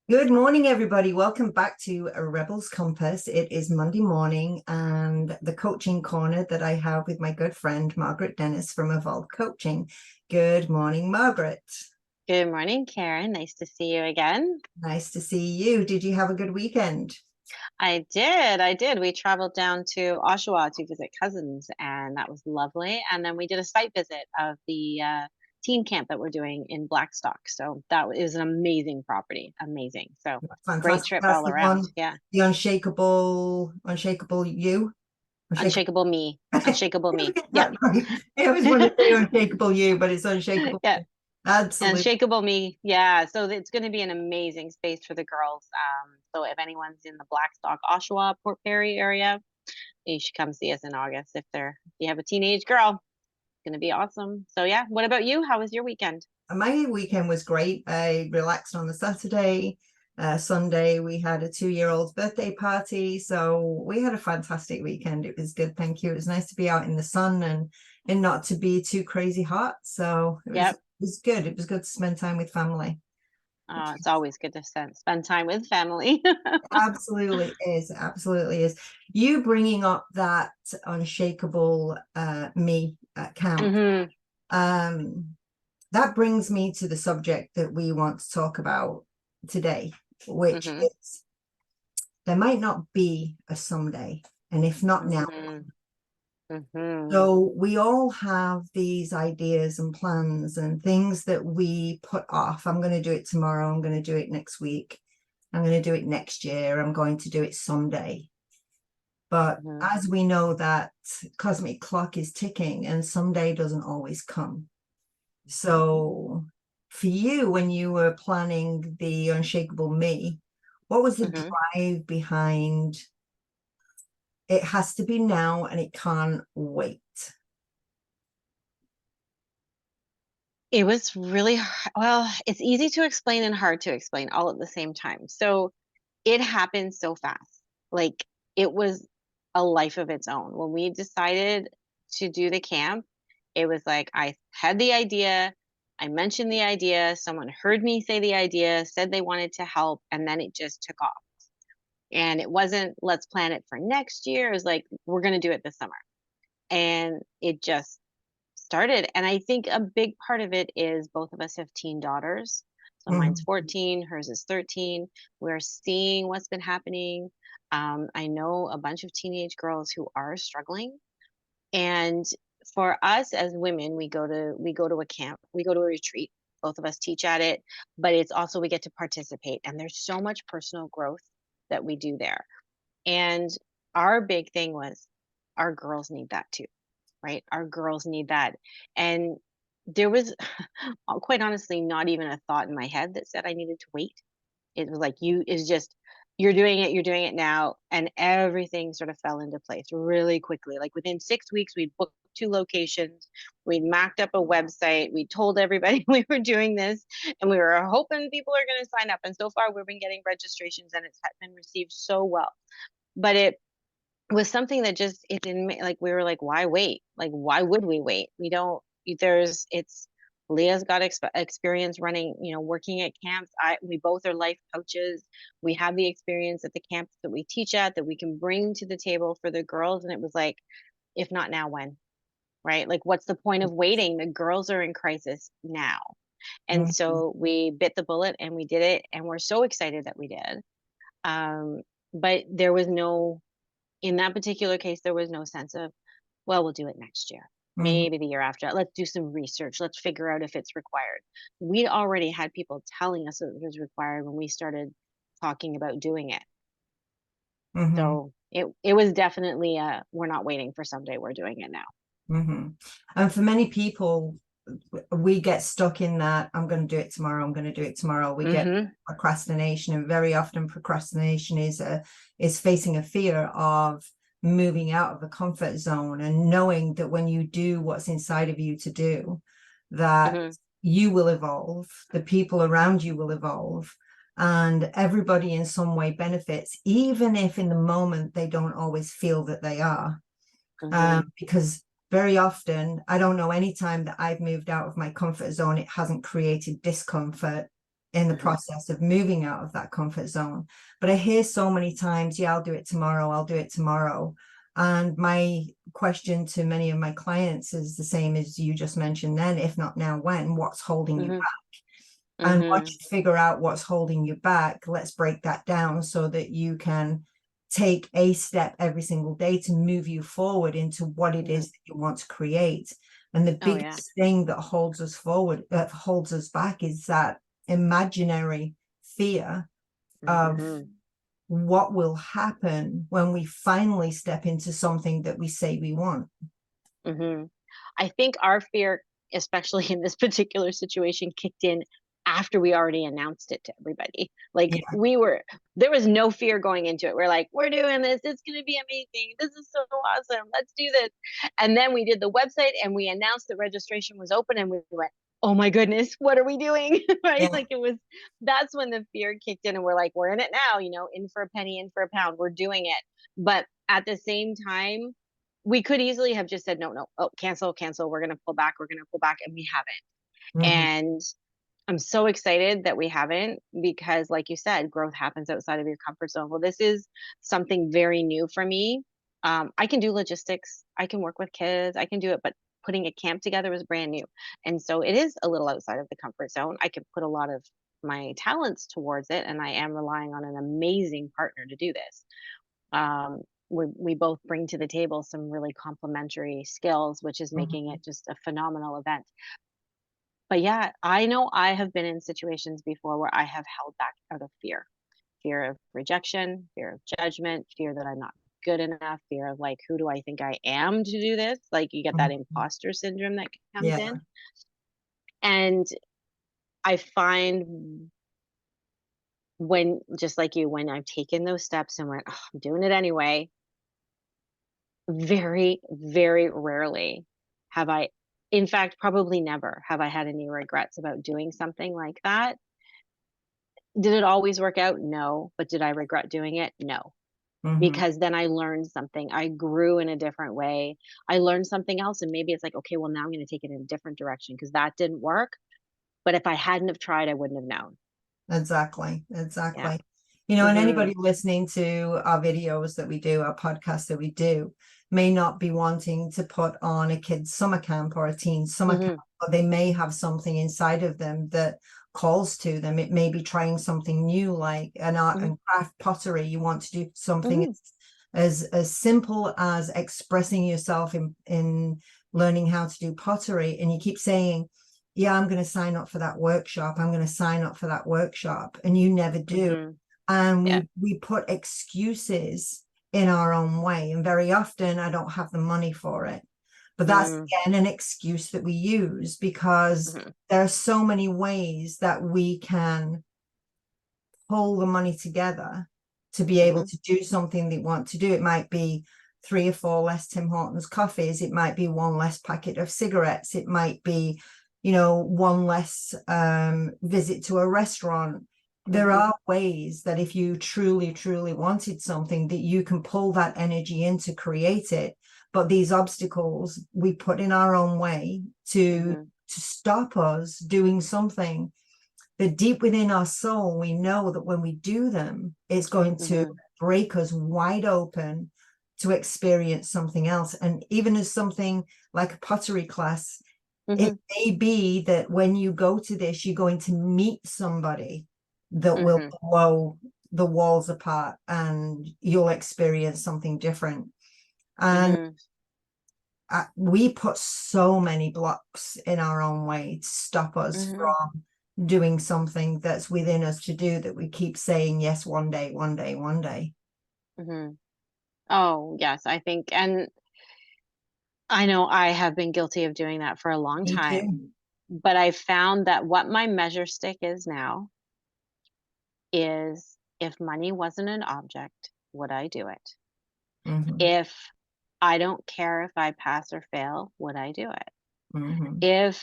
Good morning, everybody. Welcome back to a Rebels Compass. It is Monday morning, and the coaching corner that I have with my good friend Margaret Dennis from Evolve Coaching. Good morning, Margaret. Good morning, Karen. Nice to see you again. Nice to see you. Did you have a good weekend? I did. We traveled down to Oshawa to visit cousins, and that was lovely. And then we did a site visit of the teen camp that we're doing in Blackstock. So is an amazing property. Amazing. So great Fantastic. trip That's all the around. one, Yeah. the unshakable you, Unshakable me. I Unshakable me. get Yep. that right. I always want to say unshakable you, but it's unshakable. Yeah. Absolutely. Unshakable me. Yeah. So it's going to be an amazing space for the girls. So if anyone's in the Blackstock, Oshawa, Port Perry area, you should come see us in August if you have a teenage girl. It's gonna be awesome. So yeah, what about you? How was your weekend? My weekend was great. I relaxed on the Saturday. Sunday, we had a 2-year-old's birthday party. So we had a fantastic weekend. It was good. Thank you. It was nice to be out in the sun and not to be too crazy hot. So it Yep. was good. It was good to spend time with family. It's always good to spend time with family. Absolutely is. Absolutely is. You bringing up that unshakable me camp. hmm Um, that brings me to the subject that we want to talk about today, which hmm is there might not be a someday, and if not now. hmm hmm So we all have these ideas and plans and things that we put off. I'm going to do it tomorrow. I'm going to do it next week. I'm going to do it next year. I'm going to do it someday. But hmm as we know, that cosmic clock is ticking and someday doesn't always come. So for you, when you were planning the Unshakable Me, what was the hmm drive behind it has to be now and it can't wait? It was really well, it's easy to explain and hard to explain all at the same time. So it happened so fast. Like it was a life of its own. When we decided to do the camp, it was like I had the idea, I mentioned the idea, someone heard me say the idea, said they wanted to help, and then it just took off. And it wasn't let's plan it for next year. It was like we're going to do it this summer. And it just started. And I think a big part of it is both of us have teen daughters. So mine's Mhm. 14, hers is 13. We're seeing what's been happening. I know a bunch of teenage girls who are struggling. And for us as women, we go to a camp, we go to a retreat. Both of us teach at it, but it's also we get to participate. And there's so much personal growth that we do there. And our big thing was our girls need that too, right? Our girls need that. And there was quite honestly not even a thought in my head that said I needed to wait. It was like is just you're doing it now, and everything sort of fell into place really quickly. Like within 6 weeks, we'd booked 2 locations, we'd mapped up a website, we told everybody we were doing this, and we were hoping people are going to sign up. And so far, we've been getting registrations, and it's been received so well. But it was something that just it didn't like we were like, why wait? Like, why would we wait? We don't. There's it's Leah's got experience running, working at camps. We both are life coaches. We have the experience at the camps that we teach at that we can bring to the table for the girls. And it was like, if not now, when? Right? Like, what's the point of waiting? The girls are in crisis now. And Mhm. so we bit the bullet and we did it. And we're so excited that we did. Um, but there was no in that particular case, there was no sense of, well, we'll do it next year, Mhm. maybe the year after. Let's do some research. Let's figure out if it's required. We already had people telling us it was required when we started talking about doing it. Mhm. So it was definitely we're not waiting for someday, we're doing it now. Mhm. And for many people, we get stuck in that I'm going to do it tomorrow. I'm going to do it tomorrow. We get Mm-hmm. procrastination, and very often procrastination is facing a fear of moving out of the comfort zone and knowing that when you do what's inside of you to do, that Mm-hmm. you will evolve, the people around you will evolve, and everybody in some way benefits, even if in the moment they don't always feel that they are. Mm-hmm. Because very often, I don't know any time that I've moved out of my comfort zone, it hasn't created discomfort in the Mhm. process of moving out of that comfort zone. But I hear so many times, yeah, I'll do it tomorrow, I'll do it tomorrow. And my question to many of my clients is the same as you just mentioned then, if not now, when? What's holding you Mhm. back? And once Mhm. you figure out what's holding you back, let's break that down so that you can take a step every single day to move you forward into what it Mhm. is that you want to create. And the Oh yeah. biggest thing that holds us forward, holds us back, is that imaginary fear of Mhm. what will happen when we finally step into something that we say we want. Mhm. I think our fear, especially in this particular situation, kicked in after we already announced it to everybody. Like Yeah. there was no fear going into it. We're like, we're doing this. It's going to be amazing. This is so awesome. Let's do this. And then we did the website and we announced that registration was open and we went, oh my goodness, what are we doing? Right? Yeah. Like that's when the fear kicked in and we're like, we're in it now, in for a penny, in for a pound. We're doing it. But at the same time, we could easily have just said, no, no, oh, cancel, cancel. We're going to pull back. We're going to pull back. And we haven't. Mhm. And I'm so excited that we haven't because, like you said, growth happens outside of your comfort zone. Well, this is something very new for me. I can do logistics, I can work with kids, I can do it, but putting a camp together was brand new. And so it is a little outside of the comfort zone. I could put a lot of my talents towards it, and I am relying on an amazing partner to do this. um, we both bring to the table some really complementary skills, which is making Mhm. it just a phenomenal event. But yeah, I know I have been in situations before where I have held back out of fear of rejection, fear of judgment, fear that I'm not good enough, fear of like, who do I think I am to do this? Like, you get that Mhm. imposter syndrome that comes Yeah. in. And I find when, just like you, when I've taken those steps and went, oh, I'm doing it anyway, very, very rarely have I, in fact, probably never have I had any regrets about doing something like that. Did it always work out? No. But did I regret doing it? No. Mhm. Because then I learned something. I grew in a different way. I learned something else. And maybe it's like, okay, well, now I'm going to take it in a different direction because that didn't work. But if I hadn't have tried, I wouldn't have known. Exactly. Yeah. Exactly. And Mhm. anybody listening to our videos that we do, our podcasts that we do, may not be wanting to put on a kid's summer camp or a teen summer camp, Mhm. but they may have something inside of them that calls to them. It may be trying something new, like an art Mhm. and craft pottery. You want to do something Mhm. as simple as expressing yourself in learning how to do pottery, and you keep saying, yeah, I'm going to sign up for that workshop, I'm going to sign up for that workshop, and you never do. Mhm. And Yeah. we put excuses in our own way, and very often I don't have the money for it. But that's Mhm. again an excuse that we use, because Mhm. there are so many ways that we can pull the money together to be able Mhm. to do something they want to do. It might be 3 or 4 less Tim Hortons coffees. It might be one less packet of cigarettes. It might be, one less visit to a restaurant. There Mhm. are ways that if you truly, truly wanted something, that you can pull that energy in to create it. But these obstacles we put in our own way Mhm. to stop us doing something that deep within our soul, we know that when we do them, it's going to Mhm. break us wide open to experience something else. And even as something like a pottery class, it Mhm. may be that when you go to this, you're going to meet somebody that will Mhm. blow the walls apart, and you'll experience something different. And Mhm. we put so many blocks in our own way to stop us Mhm. from doing something that's within us to do, that we keep saying yes, one day, one day, one day. Mhm. Oh, yes, I think, and I know I have been guilty of doing that for a long Me time, too. but I found that what my measure stick is now is, if money wasn't an object, would I do it? Hmm. If I don't care if I pass or fail, would I do it? Hmm. If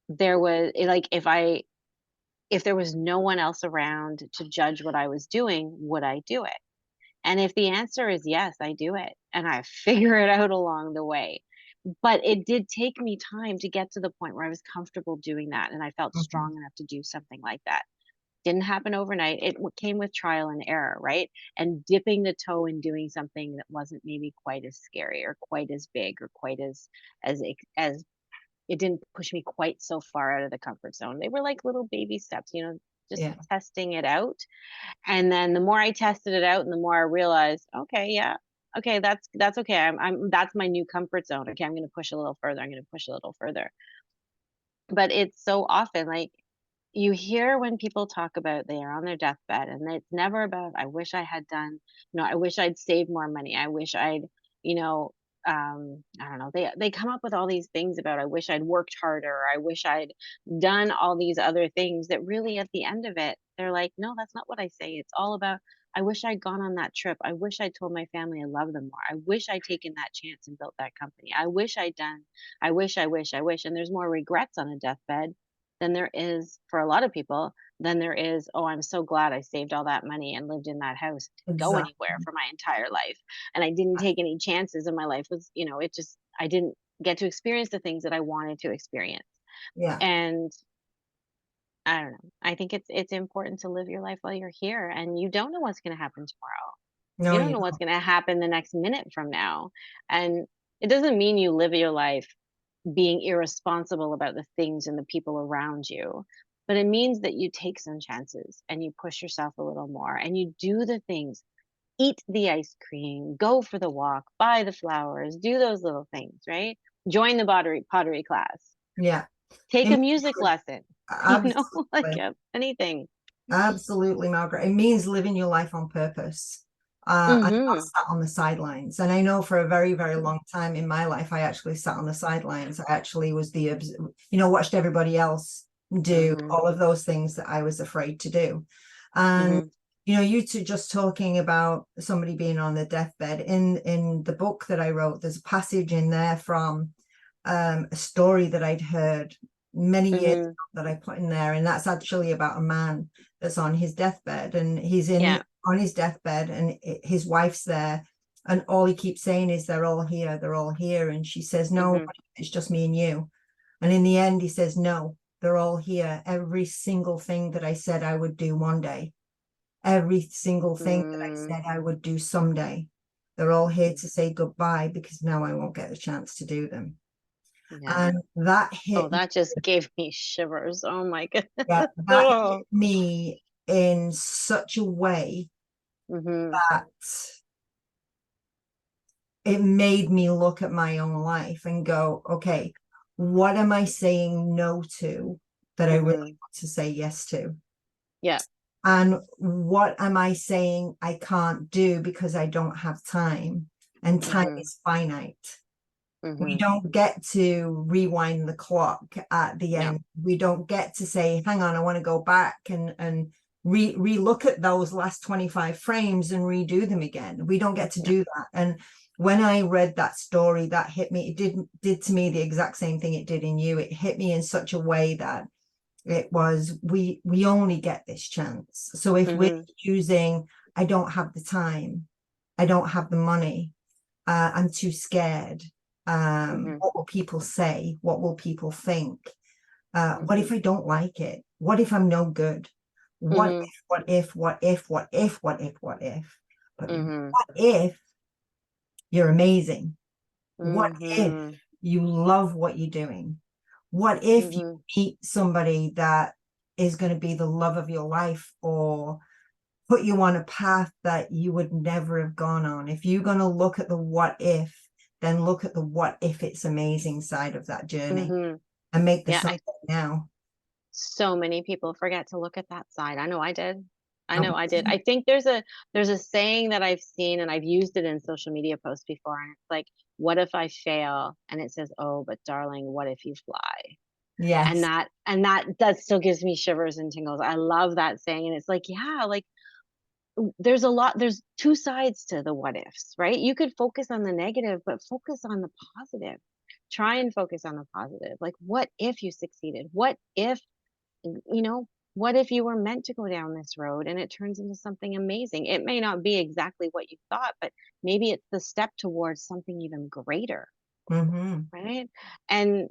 there was like if there was no one else around to judge what I was doing, would I do it? And if the answer is yes, I do it, and I figure it out along the way. but it did take me time to get to the point where I was comfortable doing that, and I felt Mhm. strong enough to do something like that. Didn't happen overnight. It came with trial and error, right? And dipping the toe in doing something that wasn't maybe quite as scary or quite as big or quite as it didn't push me quite so far out of the comfort zone. They were like little baby steps, just Yeah, testing it out. And then the more I tested it out and the more I realized, okay, yeah, okay, that's okay. That's my new comfort zone. Okay, I'm gonna push a little further. I'm gonna push a little further. But it's so often like you hear when people talk about they are on their deathbed and it's never about I wish I had done, I wish I'd saved more money. I wish I'd, you know, I don't know. They come up with all these things about I wish I'd worked harder, or I wish I'd done all these other things that really at the end of it, they're like, no, that's not what I say. It's all about I wish I'd gone on that trip. I wish I told my family I love them more. I wish I'd taken that chance and built that company. I wish I'd done I wish. And there's more regrets on a deathbed than there is for a lot of people than there is, "Oh, I'm so glad I saved all that money and lived in that house, didn't go anywhere exactly. for my entire life, and I didn't take any chances, and my life was," it just I didn't get to experience the things that I wanted to experience. Yeah. And I don't know. I think it's important to live your life while you're here, and you don't know what's gonna happen tomorrow. You No, don't you know what's don't. gonna happen the next minute from now, and it doesn't mean you live your life being irresponsible about the things and the people around you. But it means that you take some chances and you push yourself a little more and you do the things, eat the ice cream, go for the walk, buy the flowers, do those little things, right? Join the pottery class, Yeah. take And a music lesson, like absolutely. anything. Absolutely, Margaret. It means living your life on purpose. And not Mhm. sat on the sidelines. And I know for a very, very long time in my life, I actually sat on the sidelines. I actually was watched everybody else do Mhm. all of those things that I was afraid to do. And Mhm. you two just talking about somebody being on their deathbed. In the book that I wrote, there's a passage in there from a story that I'd heard many years ago Mhm. that I put in there, and that's actually about a man that's on his deathbed, and Yeah. on his deathbed, and his wife's there, and all he keeps saying is they're all here, and she says, no, Mhm. it's just me and you. And in the end he says, no, they're all here, every single thing that I said I would do one day, every single thing that I Mm. said I would do someday, they're all here to say goodbye because now I won't get a chance to do them. Yeah. And that Oh, hit that just gave me shivers. Oh my yeah, goodness. that hit Oh. me in such a way Mhm. that it made me look at my own life and go, okay, what am I saying no to that I really Mhm. want to say yes to? Yeah. And what am I saying I can't do because I don't have time? And time Mhm. is finite. We Mhm. don't get to rewind the clock at the No. end. We don't get to say, hang on, I want to go back and re-look at those last 25 frames and redo them again. We don't get to No. do that. And when I read that story, that hit me. It did to me the exact same thing it did in you. It hit me in such a way that it was we only get this chance. So if we're Mhm. choosing, I don't have the time, I don't have the money, I'm too scared. Mhm. What will people say? What will people think? What Mhm. if I don't like it? What if I'm no good? What Mhm. if, what if, what if, what if, what if, what if? But Mhm. what if you're amazing? What if Mhm. you love what you're doing? What if you Mhm. meet somebody that is going to be the love of your life or put you on a path that you would never have gone on? If you're going to look at the what if, then look at the what if it's amazing side of that journey Mhm. and make the Yeah, something now. so many people forget to look at that side. I know I did. I Um, know I did. I think there's a saying that I've seen and I've used it in social media posts before, and it's like, "What if I fail?" And it says, "Oh, but darling, what if you fly?" And yes. that still gives me shivers and tingles. I love that saying, and it's like, yeah, like there's two sides to the what ifs, right? You could focus on the negative, but focus on the positive. Try and focus on the positive. Like, what if you succeeded? You know, what if you were meant to go down this road and it turns into something amazing? It may not be exactly what you thought, but maybe it's the step towards something even greater. Mm-hmm. right? And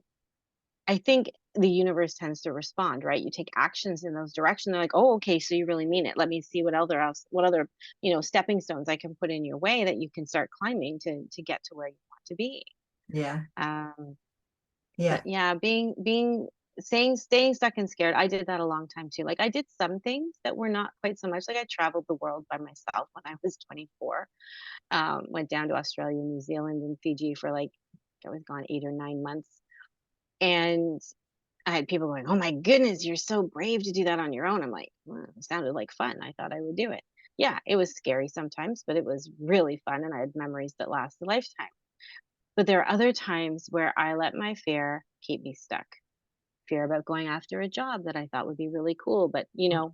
I think the universe tends to respond, right? You take actions in those directions. They're like, oh, okay, so you really mean it. Let me see what other, stepping stones I can put in your way that you can start climbing to get to where you want to be. Yeah. Um, Yeah. but yeah, being saying staying stuck and scared, I did that a long time too. Like I did some things that were not quite so much. Like I traveled the world by myself when I was 24. Went down to Australia, New Zealand, and Fiji for like I was gone 8 or 9 months. And I had people going, "Oh my goodness, you're so brave to do that on your own." I'm like, "Well, it sounded like fun. I thought I would do it." Yeah, it was scary sometimes, but it was really fun, and I had memories that last a lifetime. But there are other times where I let my fear keep me stuck. Fear about going after a job that I thought would be really cool, but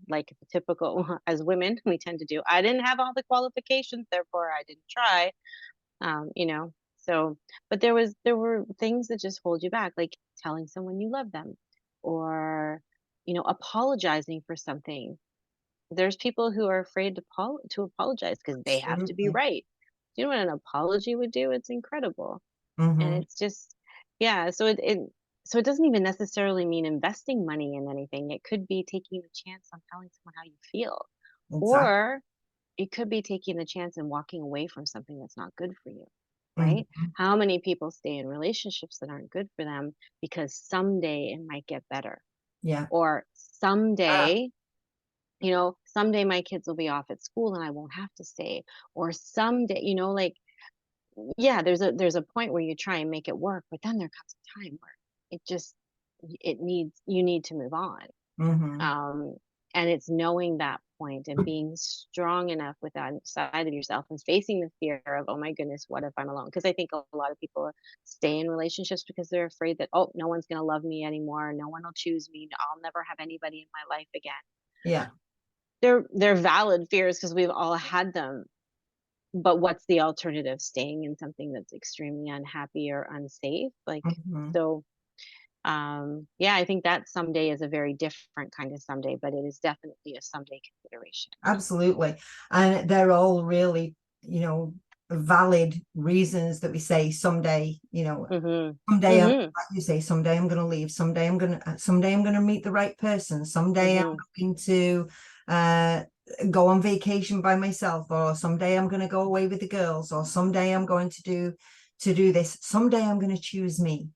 like the typical as women, we tend to do. I didn't have all the qualifications, therefore I didn't try. So, but there were things that just hold you back, like telling someone you love them, or apologizing for something. There's people who are afraid to apologize because they have to be Absolutely. right. Do you know what an apology would do? It's incredible. And Mm-hmm. it's just, yeah, so it doesn't even necessarily mean investing money in anything. It could be taking a chance on telling someone how you feel, Exactly. or it could be taking the chance and walking away from something that's not good for you, right? Mm-hmm. How many people stay in relationships that aren't good for them because someday it might get better, Yeah. or Ah, someday my kids will be off at school and I won't have to stay, or someday, like, yeah, there's a point where you try and make it work, but then there comes a time where it just it needs you need to move on. mm-hmm. um and it's knowing that point and being strong enough with that side of yourself and facing the fear of, oh my goodness, what if I'm alone? Because I think a lot of people stay in relationships because they're afraid that, oh, no one's going to love me anymore, no one will choose me, I'll never have anybody in my life again. Yeah. They're valid fears because we've all had them, but what's the alternative? Staying in something that's extremely unhappy or unsafe? Like, Mm-hmm. so, yeah, I think that someday is a very different kind of someday, but it is definitely a someday consideration. Absolutely. And they're all really, valid reasons that we say someday, Mhm. someday I'm, Mhm. like you say, someday I'm going to leave. Someday I'm going to meet the right person. Someday I'm Mhm. going to uh, go on vacation by myself, or someday I'm going to go away with the girls, or someday I'm going to do this. Someday I'm going to choose me.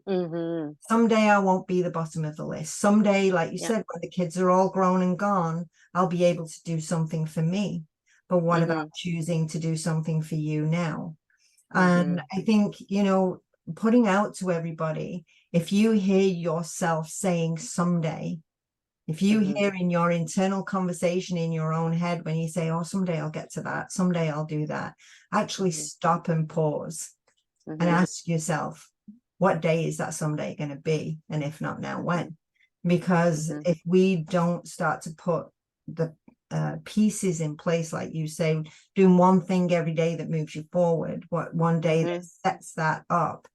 Mhm. Someday I won't be the bottom of the list. Someday, like you Yep. said, when the kids are all grown and gone, I'll be able to do something for me. But what about Mhm. choosing to do something for you now? And Mhm. I think, putting out to everybody, if you hear yourself saying someday, if you Mhm. hear in your internal conversation in your own head when you say, oh, someday I'll get to that, someday I'll do that, actually Mhm. stop and pause and Mhm. ask yourself, what day is that someday going to be? And if not now, when? Because Mhm. if we don't start to put the pieces in place, like you say, doing one thing every day that moves you forward, what one day that Mhm. sets that up,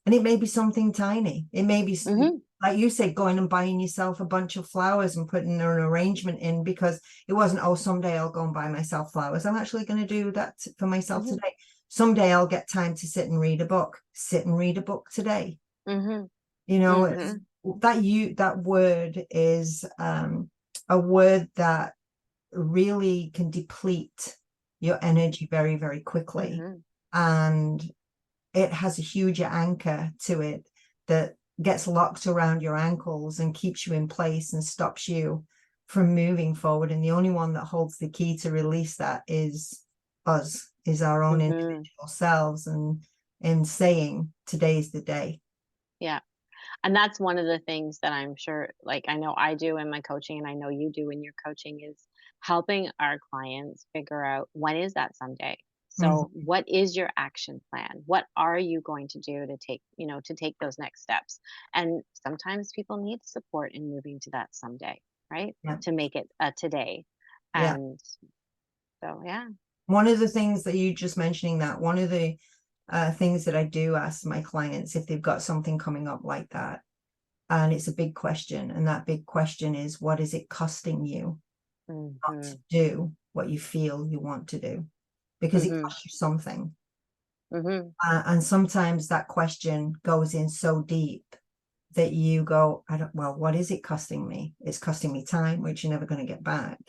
and it may be something tiny. It may be, Mhm. like you say, going and buying yourself a bunch of flowers and putting an arrangement in, because it wasn't, oh, someday I'll go and buy myself flowers. I'm actually going to do that for myself Mhm. today. Someday I'll get time to sit and read a book. Sit and read a book today. Mhm. It's Mhm. that word is a word that really can deplete your energy very, very quickly. Mhm. And it has a huge anchor to it that gets locked around your ankles and keeps you in place and stops you from moving forward. And the only one that holds the key to release that is us, is our own Mhm. individual selves, and in saying today's the day. Yeah. And that's one of the things that I'm sure, like, I know I do in my coaching, and I know you do in your coaching, is helping our clients figure out when is that someday. So, Mhm. what is your action plan? What are you going to do to take those next steps? And sometimes people need support in moving to that someday, right? Yeah. To make it a today. Yeah. And so, yeah. One of the things that you just mentioning, that one of the things that I do ask my clients if they've got something coming up like that, and it's a big question, and that big question is, what is it costing you not to Hmm. do what you feel you want to do? Because it Hmm. costs you something. And sometimes that question goes in so deep that you go, well, what is it costing me? It's costing me time, which you're never going to get back.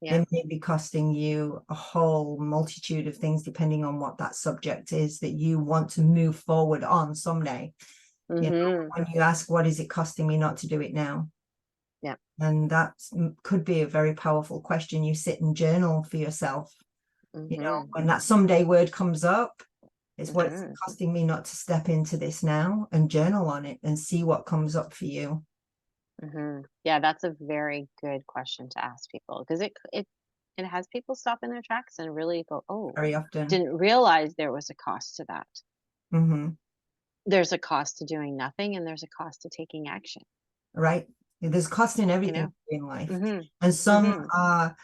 Yeah. It may be costing you a whole multitude of things, depending on what that subject is that you want to move forward on someday. You know, when you ask, what is it costing me not to do it now? Yeah. And that could be a very powerful question. You sit and journal for yourself. You know, when that someday word comes up, it's what it's costing me not to step into this now, and journal on it and see what comes up for you. Yeah, that's a very good question to ask people, because it has people stop in their tracks and really go, "Oh, Very often. didn't realize there was a cost to that." Mm-hmm. There's a cost to doing nothing, and there's a cost to taking action. Right. There's cost in You everything know. in life, Mhm. and some Mhm. are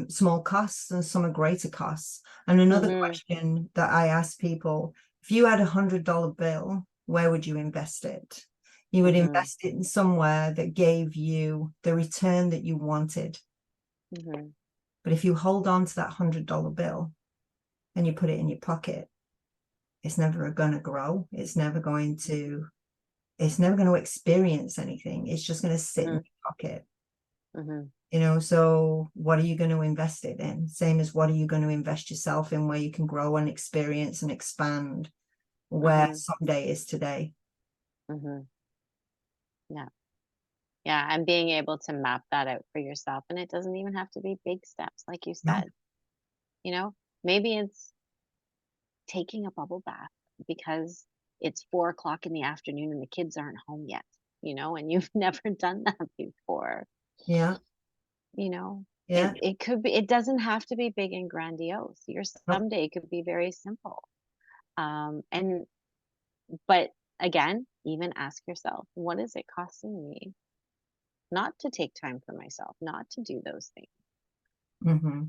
small costs and some are greater costs. And another Mhm. question that I ask people, if you had $100 bill, where would you invest it? You would Mhm. invest it in somewhere that gave you the return that you wanted. Mhm. But if you hold on to that $100 bill and you put it in your pocket, it's never going to grow. It's never going to experience anything. It's just going to sit in Mhm. your pocket. Mhm. You know, so what are you going to invest it in? Same as what are you going to invest yourself in, where you can grow and experience and expand where Mhm. someday is today. Mhm. Yeah. Yeah, and being able to map that out for yourself, and it doesn't even have to be big steps, like you No. said. You know, maybe it's taking a bubble bath because it's 4 o'clock in the afternoon and the kids aren't home yet, and you've never done that before. Yeah. You know, Yeah. it could be, it doesn't have to be big and grandiose. Your No. someday could be very simple. And but again, even ask yourself, what is it costing me not to take time for myself, not to do those things? Mm-hmm.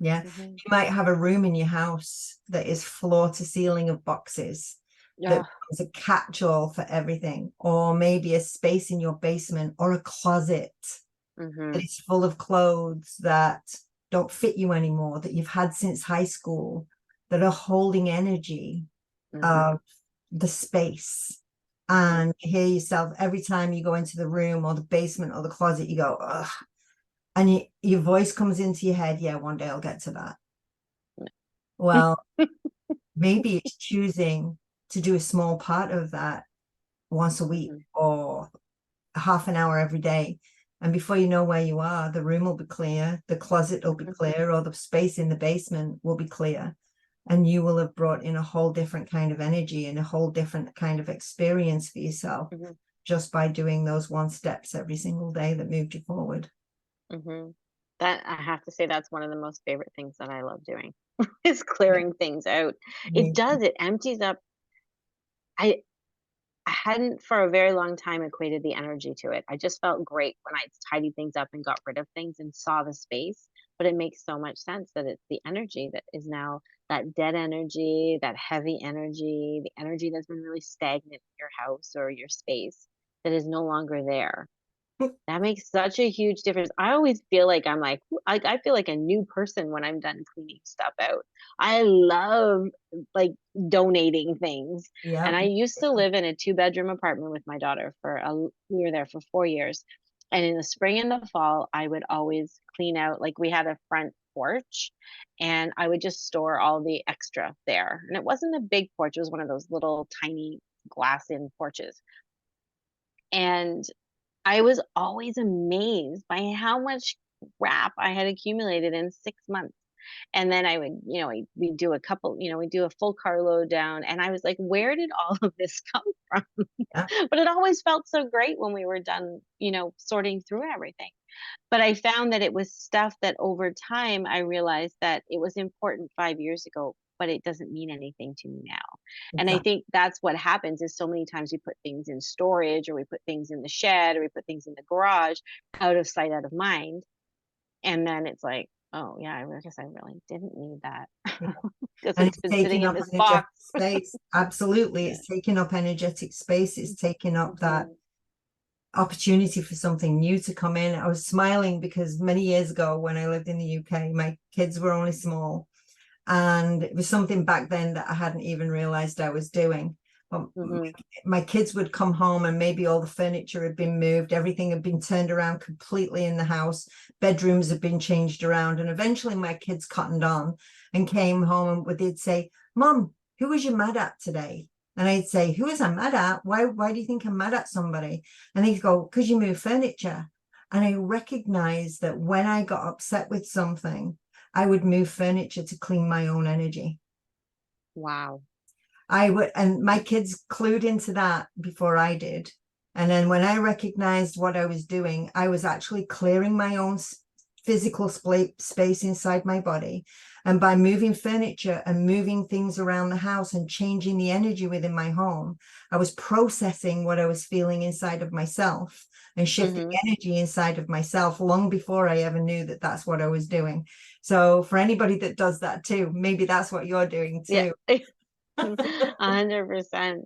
Yeah. Hmm. You might have a room in your house that is floor to ceiling of boxes that Yeah. is a catch-all for everything, or maybe a space in your basement or a closet that Hmm. is full of clothes that don't fit you anymore, that you've had since high school, that are holding energy Hmm. of the space. Hmm. And you hear yourself every time you go into the room or the basement or the closet, you go, ugh. And your voice comes into your head, yeah, one day I'll get to that. Well, maybe it's choosing to do a small part of that once a week Hmm. or half an hour every day. And before you know where you are, the room will be clear, the closet will be Hmm. clear, or the space in the basement will be clear. And you will have brought in a whole different kind of energy and a whole different kind of experience for yourself Hmm. just by doing those one steps every single day that moved you forward. Hmm. That, I have to say, that's one of the most favorite things that I love doing is Yeah, clearing things out. It me too. does, it empties up. I hadn't for a very long time equated the energy to it. I just felt great when I tidied things up and got rid of things and saw the space. But it makes so much sense that it's the energy that is now that dead energy, that heavy energy, the energy that's been really stagnant in your house or your space that is no longer there. That makes such a huge difference. I always feel like I'm like, I feel like a new person when I'm done cleaning stuff out. I love like donating things. Yeah. And I used to live in a two-bedroom apartment with my daughter we were there for 4 years. And in the spring and the fall, I would always clean out, like we had a front porch and I would just store all the extra there. And it wasn't a big porch, it was one of those little tiny glass in porches. And I was always amazed by how much crap I had accumulated in 6 months. And then I would, we do a couple, we do a full carload down. And I was like, where did all of this come from? Yeah. But it always felt so great when we were done, sorting through everything. But I found that it was stuff that over time I realized that it was important 5 years ago, but it doesn't mean anything to me now. And I Exactly. think that's what happens is so many times we put things in storage or we put things in the shed or we put things in the garage out of sight, out of mind. And then it's like, oh yeah, I guess I really didn't need that because And it's it's been sitting taking in up this energetic box. space. Absolutely. Yeah. It's taking up energetic space. It's taking up that Mhm. opportunity for something new to come in. I was smiling because many years ago when I lived in the UK, my kids were only small. And it was something back then that I hadn't even realized I was doing. But my kids would come home and maybe all the furniture had been moved, everything had been turned around completely in the house, bedrooms had been changed around, and eventually my kids cottoned on and came home and they'd say, Mom, who was you mad at today? And I'd say, who was I mad at? Why do you think I'm mad at somebody? And they'd go, because you moved furniture. And I recognized that when I got upset with something, I would move furniture to clean my own energy. Wow. I would, and my kids clued into that before I did. And then when I recognized what I was doing, I was actually clearing my own physical space inside my body. And by moving furniture and moving things around the house and changing the energy within my home, I was processing what I was feeling inside of myself and shifting energy inside of myself long before I ever knew that that's what I was doing. So for anybody that does that too, maybe that's what you're doing too. Yeah. 100%.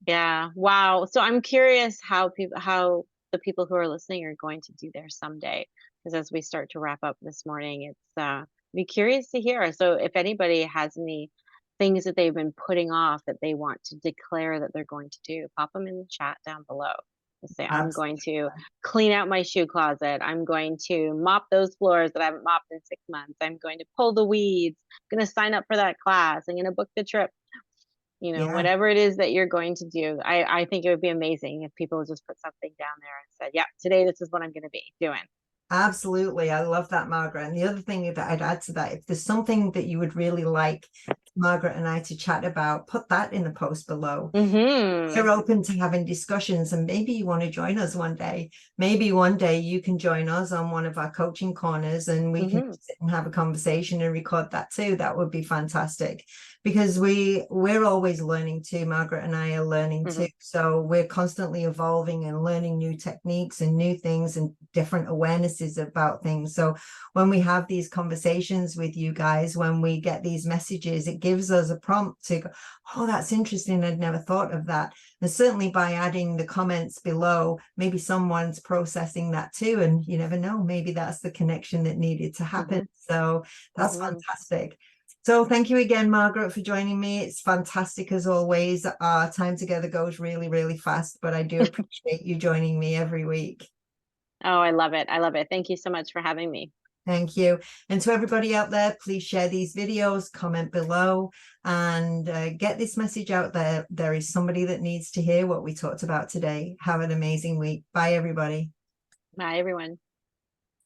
Yeah. Wow. So I'm curious how the people who are listening are going to do their someday. Because as we start to wrap up this morning, it's be curious to hear. So if anybody has any things that they've been putting off that they want to declare that they're going to do, pop them in the chat down below. Just say, I'm going to clean out my shoe closet. I'm going to mop those floors that I haven't mopped in 6 months. I'm going to pull the weeds. I'm going to sign up for that class. I'm going to book the trip. Whatever it is that you're going to do, I think it would be amazing if people just put something down there and said, yeah, today this is what I'm going to be doing. Absolutely. I love that, Margaret. And the other thing that I'd add to that, if there's something that you would really like Margaret and I to chat about, put that in the post below. We're open to having discussions, and maybe you want to join us one day. Maybe one day you can join us on one of our coaching corners and we can sit and have a conversation and record that too. That would be fantastic, because we're always learning too. Margaret and I are learning too. So we're constantly evolving and learning new techniques and new things and different awarenesses about things. So when we have these conversations with you guys, when we get these messages, it gives us a prompt to go, oh, that's interesting. I'd never thought of that. And certainly by adding the comments below, maybe someone's processing that too. And you never know, maybe that's the connection that needed to happen. So that's fantastic. So thank you again, Margaret, for joining me. It's fantastic as always. Our time together goes really, really fast, but I do appreciate you joining me every week. Oh, I love it. I love it. Thank you so much for having me. Thank you. And to everybody out there, please share these videos, comment below, and get this message out there. There is somebody that needs to hear what we talked about today. Have an amazing week. Bye, everybody. Bye, everyone.